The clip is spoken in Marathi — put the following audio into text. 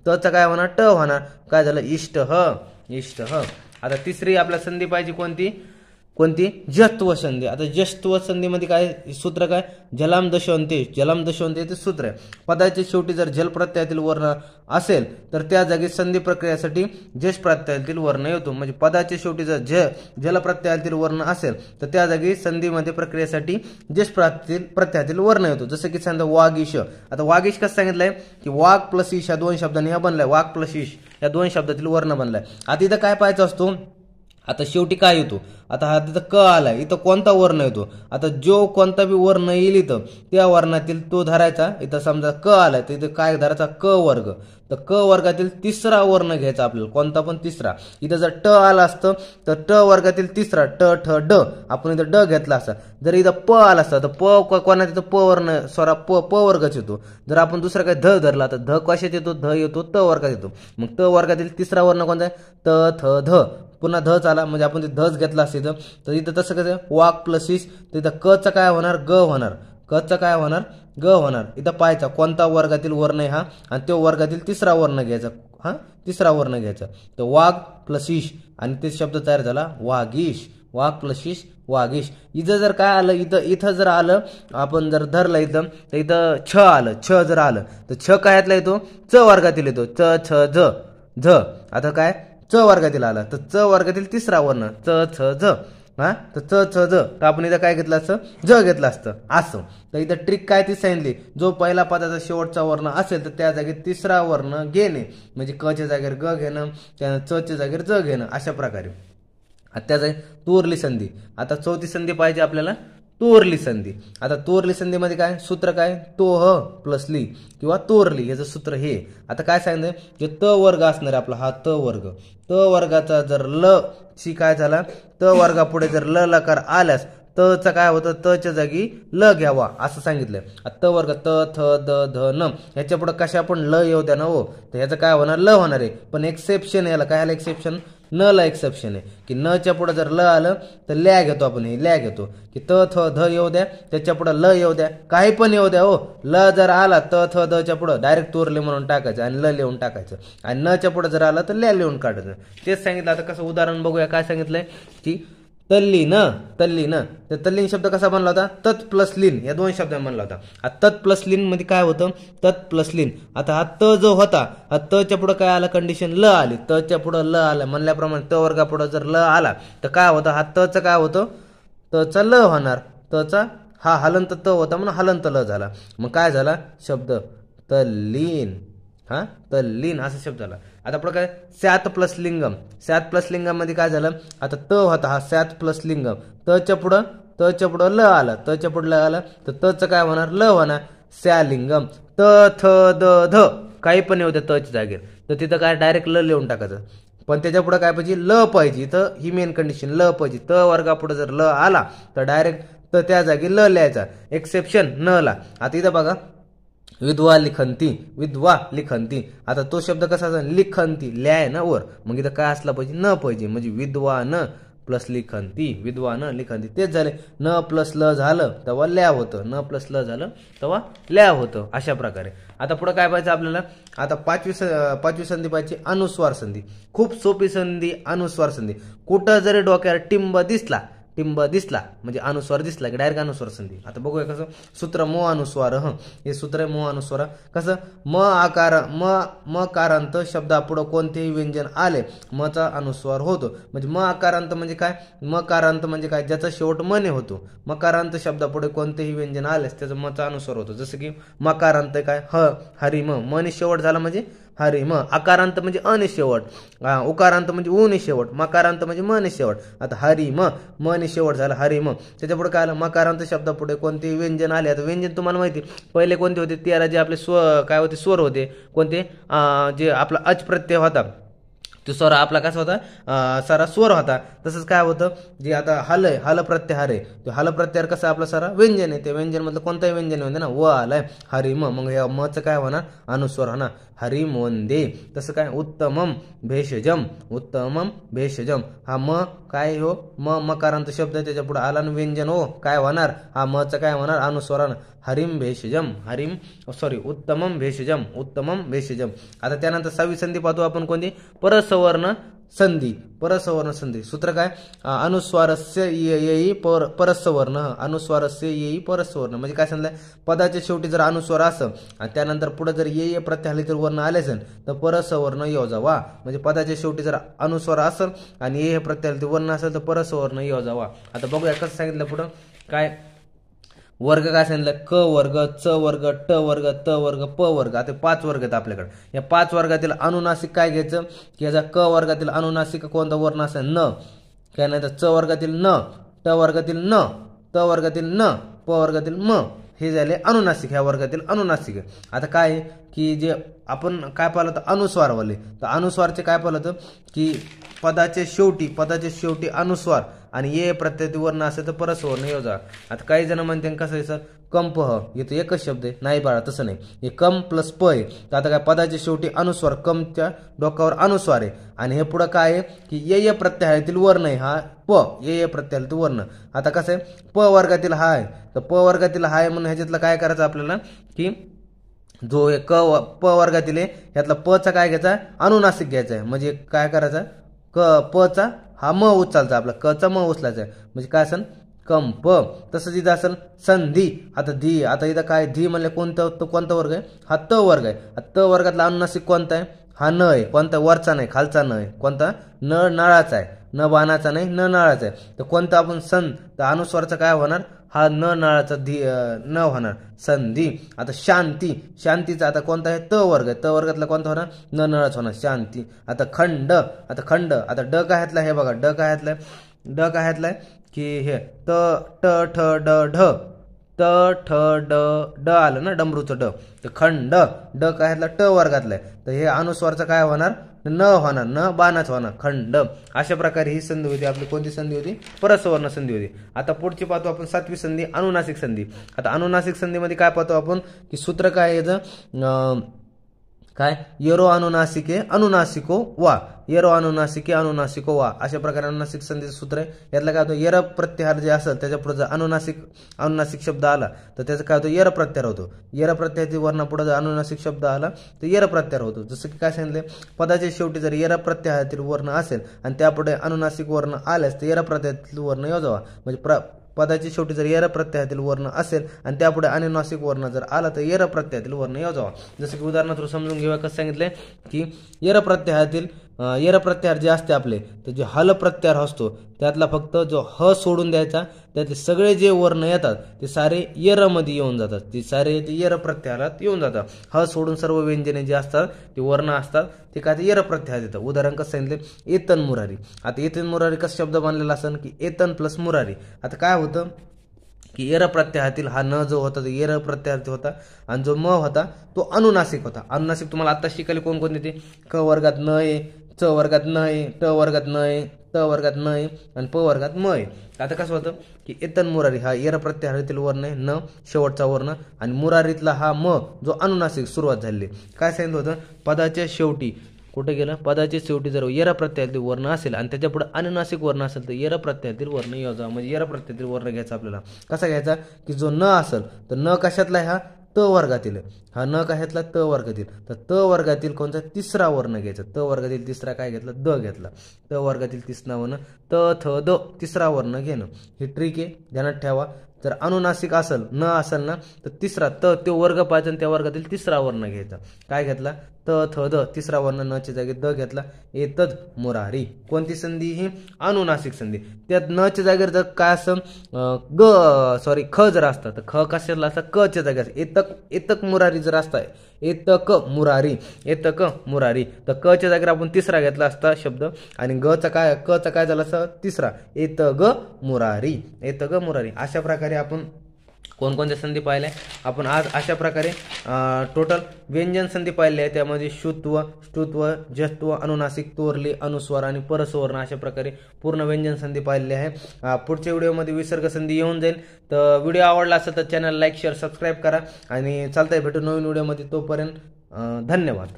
तचा काय होणार ट होणार, काय झालं इष्ट ह, इष्ट ह. आता तिसरी आपल्या संधी पाहिजे कोणती, कोणती जत्व संधी. आता जत्व संधीमध्ये काय सूत्र काय जलाम दशवंते, जलाम दशवंते ते सूत्र आहे. पदाच्या शेवटी जर जल प्रत्ययातील वर्ण असेल तर त्या जागी संधी प्रक्रियेसाठी जश प्रत्ययातील वर्ण येतो. म्हणजे पदाच्या शेवटी जर जल प्रत्ययातील वर्ण असेल तर त्या जागी संधीमध्ये प्रक्रियेसाठी जश प्रत्ययातील वर्ण येतो. जसं की समजा वागीश. आता वागीश कसं सांगितलंय की वाघ प्लस ईश या दोन शब्दांनी हा बनलाय, वाघ प्लस ईश या दोन शब्दातील वर्ण बनलाय. आता इथं काय पाहायचं असतो, आता शेवटी काय येतो, आता हा तिथं क आलाय, इथं कोणता वर्ण येतो, आता जो कोणता बी वर्ण येईल इथं त्या वर्णातील तो धरायचा. इथं समजा क आलाय तर इथं काय धरायचा क वर्ग, तर क वर्गातील तिसरा वर्ण घ्यायचा आपल्याला, कोणता पण तिसरा. इथं जर ट आला असतं तर ट वर्गातील तिसरा ट ठ ड, आपण इथं ड घेतला असता. जर इथं प आला असता तर प कोणा तिथं प वर्ण स्वरा प वर्गाच येतो. जर आपण दुसरा काही ध धरला तर ध कशात येतो, ध येतो त वर्गात येतो. मग त वर्गातील तिसरा वर्ण कोणता आहे त थ ध, पुन्हा धच आला म्हणजे आपण धच घेतला असतं. तर इथं तसं कसं वाघ प्लस ईश, तर इथं क चा काय होणार ग होणार, क चा काय होणार ग होणार. इथं पाहायचा कोणता वर्गातील वर्ण आहे हा, आणि तो वर्गातील तिसरा वर्ण घ्यायचा, हा तिसरा वर्ण घ्यायचा. तर वाघ प्लस ईश आणि ते शब्द तयार झाला वागीश, वाघ प्लस ईश वागीश. इथं जर काय आलं, इथं जर आलं आपण जर धरलं इथं तर इथं छ आलं, छ जर आलं तर छ कायतला येतो च वर्गातील येतो, च छ झ झ. आता काय च वर्गातील आला तर च वर्गातील तिसरा वर्ण च छ झ, हा तर च छ झ, तर आपण इथं काय घेतलं असतं ज घेतलं असतं असं. तर इथं ट्रिक काय ती सांगितली, जो पहिला पदाचा शेवटचा वर्ण असेल तर त्या जागी तिसरा वर्ण घेणे, म्हणजे क च्या जागेवर ग घेणं, त्यानंतर च च्या जागेवर ज घेणं, अशा प्रकारे. आता त्याच आहे तोरली संधी. आता चौथी संधी पाहिजे आपल्याला तोरली संधी. आता तोरली संधीमध्ये काय सूत्र काय तोह प्लस ली किंवा तोरली याचं सूत्र हे. आता काय सांगितलं की त वर्ग असणार आहे आपला, हा त वर्ग, त वर्गाचा जर ल ची काय झाला त वर्गापुढे जर ल लकार आल्यास त चा काय होतं त च्या जागी ल घ्यावा असं सांगितलंय. त वर्ग त थ द ध न ह्याच्या पुढे कशा पण ल येऊ द्या ना हो, तर ह्याचं काय होणार ल होणार आहे. पण एक्सेप्शन याला काय आलं एक्सेप्शन, न ला एक्सेप्शन आहे की न च्या पुढे जर ल आलं तर ल्या घेतो आपण, हे ल्या घेतो की त थ ध येऊ द्या, त्याच्या पुढे ल येऊ द्या, काही पण येऊ द्या हो. ल जर आला त थ द च्या पुढे डायरेक्ट तोरले म्हणून टाकायचं आणि ल लिहून टाकायचं, आणि न च्या पुढे जर आला तर ल्या लिहून काढायचं. तेच सांगितलं. आता कसं उदाहरण बघूया. काय सांगितलंय की तल्लीन, तल्लीन, तर तल्लीन शब्द कसा बनला होता तत् प्लस लीन या दोन शब्दांनी बनला होता. आता तत् प्लस लीन मध्ये काय होतं तत् प्लस लीन. आता हा त जो होता हा त च्या पुढे काय आला कंडिशन ल आली, त च्या पुढे ल आला म्हणल्याप्रमाणे त वर्गा पुढे जर ल आला तर काय होतं हा त चा काय होतं त चा ल होणार, त चा हा हलंत त होता म्हणून हलंत ल झाला. मग काय झाला शब्द तल्लीन, हा तल्लीन असा शब्द झाला. आता पुढे काय स्यात प्लस लिंगम, स्यात प्लस लिंगम मध्ये काय झालं आता त होता हा स्यात प्लस लिंगम, त च्या पुढं ल आला, त च्या पुढे ल आला तर त च काय होणार ल होणार स्यालिंगम. त थ द ध काही पण येऊ द्या त च्या जागेवर, तर तिथं काय डायरेक्ट ल लिहून टाकायचं. पण त्याच्या पुढे काय पाहिजे ल पाहिजे, इथं ही मेन कंडिशन ल पाहिजे. त वर्गा पुढे जर ल आला तर डायरेक्ट तर त्या जागी ल लिहायचा, एक्सेप्शन न ला. आता इथं बघा विधवा लिखंती, विधवा लिखंती. आता तो शब्द कसा असा लिखंती ल्याय ना वर, मग इथं काय असला पाहिजे न पाहिजे, म्हणजे विद्वान प्लस लिखंती, विद्वान लिखंती. तेच झाले न प्लस ल झालं तेव्हा ल्या होतं, न प्लस ल झालं तेव्हा ल्या होतं, अशा प्रकारे. आता पुढे काय पाहिजे आपल्याला, आता पाचवी संधी पाहिजे अनुस्वार संधी. खूप सोपी संधी अनुस्वार संधी. कुठं जरी डोक्यावर टिंब दिसला म्हणजे अनुस्वार दिसला की डायरेक्ट अनुस्वार संधी. आता बघूया कसं सूत्र मो अनुस्वार, हे सूत्र आहे मो अनुस्वार. कसं म आकार म कारांत शब्दापुढं कोणतेही व्यंजन आले म चा अनुस्वार होतो. म्हणजे म आकारांत म्हणजे काय, म कारांत म्हणजे काय ज्याचा शेवट मने होतो. मकारांत शब्दापुढे कोणतेही व्यंजन आलेस त्याचा म चा अनुस्वार होतो. जसं की मकारांत काय हरिम, मने शेवट झाला म्हणजे हरिम. आकारांत म्हणजे अने शेवट, उकारांत म्हणजे ऊने शेवट, मकारांत म्हणजे मने शेवट. आता हरिम मने शेवट झाला हरिम. त्याच्या पुढे काय आलं मकारांत शब्दापुढे कोणते व्यंजन आले. आता व्यंजन तुम्हाला माहिती पहिले कोणते होते 13 जे आपले काय होते स्वर होते कोणते, जे आपला अच प्रत्यय होता तो स्वर आपला कसा होता सारा स्वर होता. तसंच काय होतं जे आता हल प्रत्यय हरे, तो हल प्रत्यार कसा आपला सारा व्यंजन आहे. ते व्यंजन मधलं कोणताही व्यंजन होते ना व आलाय हरिम, मग या म चं काय होणार अनुस्वार होणार. हरिम वंदे. तसं काय उत्तमम भेषजम, उत्तमम भेषजम. हा म काय हो, मकारांत शब्द आहे, त्याच्या पुढे आला व्यंजन हो, काय होणार, हा मचं काय होणार अनुस्वारानं, हरिम भेषजम, उत्तमम भेषजम, उत्तमम भेषजम. आता त्यानंतर 6वी संधी पाहतो आपण कोणती, परसवर्ण संधी. परसवर्ण संधी सूत्र काय, अनुस्वारस्य येई परसवर्ण, अनुस्वारस्य येई परसवर्ण. म्हणजे काय सांगितलं, पदाच्या शेवटी जर अनुस्वार असं आणि त्यानंतर पुढे जर ये प्रत्यय आले तर वर्ण आले असेल तर परसवर्ण योजावा. म्हणजे पदाच्या शेवटी जर अनुस्वार असेल आणि ये प्रत्यय आले तर वर्ण असेल तर परसवर्ण योजावा. आता बघूया कसं सांगितलं पुढं, काय वर्ग काय सांगितलं, क वर्ग, च वर्ग, ट वर्ग, त वर्ग, प वर्ग. आता 5 वर्ग आहेत आपल्याकडे. या 5 वर्गातील अनुनासिक काय घ्यायचं, की याचा क वर्गातील अनुनासिक कोणता वर्ण असेल, न. काय नाही तर च वर्गातील न, ट वर्गातील न, त वर्गातील न, प वर्गातील म. हे झाले अनुनासिक, ह्या वर्गातील अनुनासिक. आता काय की जे आपण काय पाहिलं तर अनुस्वारवाले, तर अनुस्वारचे काय पाहिलं तर की पदाच्या शेवटी अनुस्वार आणि ये प्रत्यय वर्ण असेल तर परसवर्ण योजा. आता काही जण म्हणते कसं आहे सर, कंप ह येतो एकच शब्द आहे, नाही बाळा तसं नाही, हे कम प्लस प आहे. तर आता काय पदाच्या शेवटी अनुस्वार, कमच्या डोक्यावर अनुस्वार आहे आणि हे पुढं काय आहे की ये प्रत्याहारातील वर्ण आहे, हा प ये प्रत्याहारातील वर्ण. आता कसं आहे, प वर्गातील हा आहे, तर प वर्गातील हा आहे म्हणून ह्याच्यातलं काय करायचं आपल्याला की जो प वर्गातील आहे ह्यातला प चा काय घ्यायचा, अनुनासिक घ्यायचा आहे. म्हणजे काय करायचं, प चा हा म उचलायचा, आपला क चा म उचलायचा आहे. म्हणजे काय असेल, कंप. तसंच इथं असेल संधी. आता धी, आता इथं काय धी म्हणले कोणता वर्ग आहे, हा त वर्ग आहे. त वर्गातला अनुनासिक कोणता आहे, हा न आहे. कोणता, वरचा नाही खालचा न आहे. कोणता, न नळाचा आहे, न बाणाचा नाही, न नळाचा आहे. तर कोणता आपण सं, तर अनुस्वारचा काय होणार, हा न नळाचा न होणार, संधी. आता शांती, शांतीचा आता कोणता आहे, त वर्ग आहे. त वर्गातला कोणता होणार, न नळाचा होणार, शांती. आता खंड, आता ड काय हातला, हे बघा ड काय हातलाय, की हे त ट ठ ड ढ, त ठ ड आलं ना, डमरूचं ड. तर खंड, ड काय हातला, ट वर्गातला आहे. तर हे अनुस्वारचं काय होणार, न होणार, न बाणाच होणार, खंड. अशा प्रकारे ही संधी होती आपली. कोणती संधी होती, परसवर्ण संधी होती. आता पुढची पाहतो आपण 7वी संधी, अनुनासिक संधी. आता अनुनासिक संधीमध्ये काय पाहतो आपण की सूत्र काय याचं, काय येरो अनुनासिके अनुनासिको वा, येरो अनुनासिके अनुनासिको वा. अशा प्रकारे अनुनासिक संधीचं सूत्र आहे. यातला काय होतं, यर प्रत्याहार जे असेल त्याच्या पुढे जर अनुनासिक शब्द आला तर त्याचं काय होतं, यर प्रत्याहार होतो. यर प्रत्याहाराच्या वर्ण पुढे जर अनुनासिक शब्द आला तर यर प्रत्याहार होतो. जसं की काय सांगितलं, पदाच्या शेवटी जर यर प्रत्याहारातील वर्ण असेल आणि त्यापुढे अनुनासिक वर्ण आल्यास तर यर प्रत्याहारातील वर्ण योजावा. म्हणजे पदाच्या शेवटी जर यर प्रत्याहारातील वर्ण असेल आणि त्यापुढे अनुनासिक वर्ण जर आला तर यर प्रत्याहारातील वर्ण योजावा. जसं की उदाहरणार्थ समजून घेऊया, कसं सांगितलंय की यर प्रत्याहार जे असते आपले, तर जे हल प्रत्याहार असतो त्यातला फक्त जो ह सोडून द्यायचा, त्यातले सगळे जे वर्ण येतात ते सारे यर मध्ये येऊन जातात, ते सारे ते यर प्रत्याहारात येऊन जातात. ह सोडून सर्व व्यंजने जे असतात ते वर्ण असतात ते काय ते यर प्रत्याहार येतात. उदाहरण कसं सांगितले, एतन मुरारी. आता एतन मुरारी कसं शब्द बनलेला असेल की एतन प्लस मुरारी. आता काय होतं की यर प्रत्याहारातील हा न जो होता तो यर प्रत्याहारातील होता आणि जो म होता तो अनुनासिक होता. अनुनासिक तुम्हाला आता शिकायला कोणकोणते ते, क वर्गात न आहे, च वर्गात न आहे, ट वर्गात न आहे, त वर्गात न आहे आणि प वर्गात म आहे. आता कसं होतं की एतन मुरारी हा यर प्रत्याहारातील वर्ण आहे, न शेवटचा वर्ण, आणि मुरारीतला हा म जो अनुनासिक सुरुवात झालेली. काय सांगितलं होतं, पदाच्या शेवटी कुठे गेलं, पदाच्या शेवटी जर यर प्रत्याहारातील वर्ण असेल आणि त्याच्या पुढे अनुनासिक वर्ण असेल तर यर प्रत्याहारातील वर्ण योजा. म्हणजे यर प्रत्याहारातील वर्ण घ्यायचा आपल्याला. कसा घ्यायचा की जो न असेल तर न कशातला आहे, हा त वर्गातील, हा न कशातला त वर्गातील, तर त वर्गातील कोणता तिसरा वर्ण घ्यायचा. त वर्गातील तिसरा काय घेतला, द घेतला. त वर्गातील तिसरा वर्ण त थ द, तिसरा वर्ण घेणं, ही ट्रिक आहे, ध्यानात ठेवा. जर अनुनासिक असेल, न असेल ना, तर तिसरा त तो वर्ग पाहिजे आणि त्या वर्गातील तिसरा वर्ण घ्यायचा. काय घेतला, त थ द, तिसरा वर्ण न च्या जागी द घेतला. एतद मुरारी. कोणती संधी ही, अनुनासिक संधी. त्यात न च्या जागेवर जर काय असं ख जर असतं तर ख कशाला असतं, क च्या जागी असतं. एतक मुरारी जर असता, एतक मुरारी, एतक मुरारी, तर क च्या जागेवर आपण तिसरा घेतला असता शब्द आणि क चा काय झाला असं तिसरा, एतग मुरारी, एतग मुरारी. अशा प्रकारे आपण कोणकोणत्या संधी पाहिल्या आपण आज. अशा प्रकारे टोटल व्यंजन संधी पाहिल्या आहे. त्यामध्ये शुत्व, ष्टुत्व, जत्व, अनुनासिक, तोरले, अनुस्वार आणि परसवर्ण अशा प्रकारे पूर्ण व्यंजन संधी पाहिलेली आहे. पुढच्या व्हिडिओमध्ये विसर्ग संधी येऊन जाईल. तर व्हिडिओ आवडला असेल तर चॅनल लाईक, शेअर, सबस्क्राईब करा आणि चालतंय, भेटू नवीन व्हिडिओमध्ये. तोपर्यंत धन्यवाद.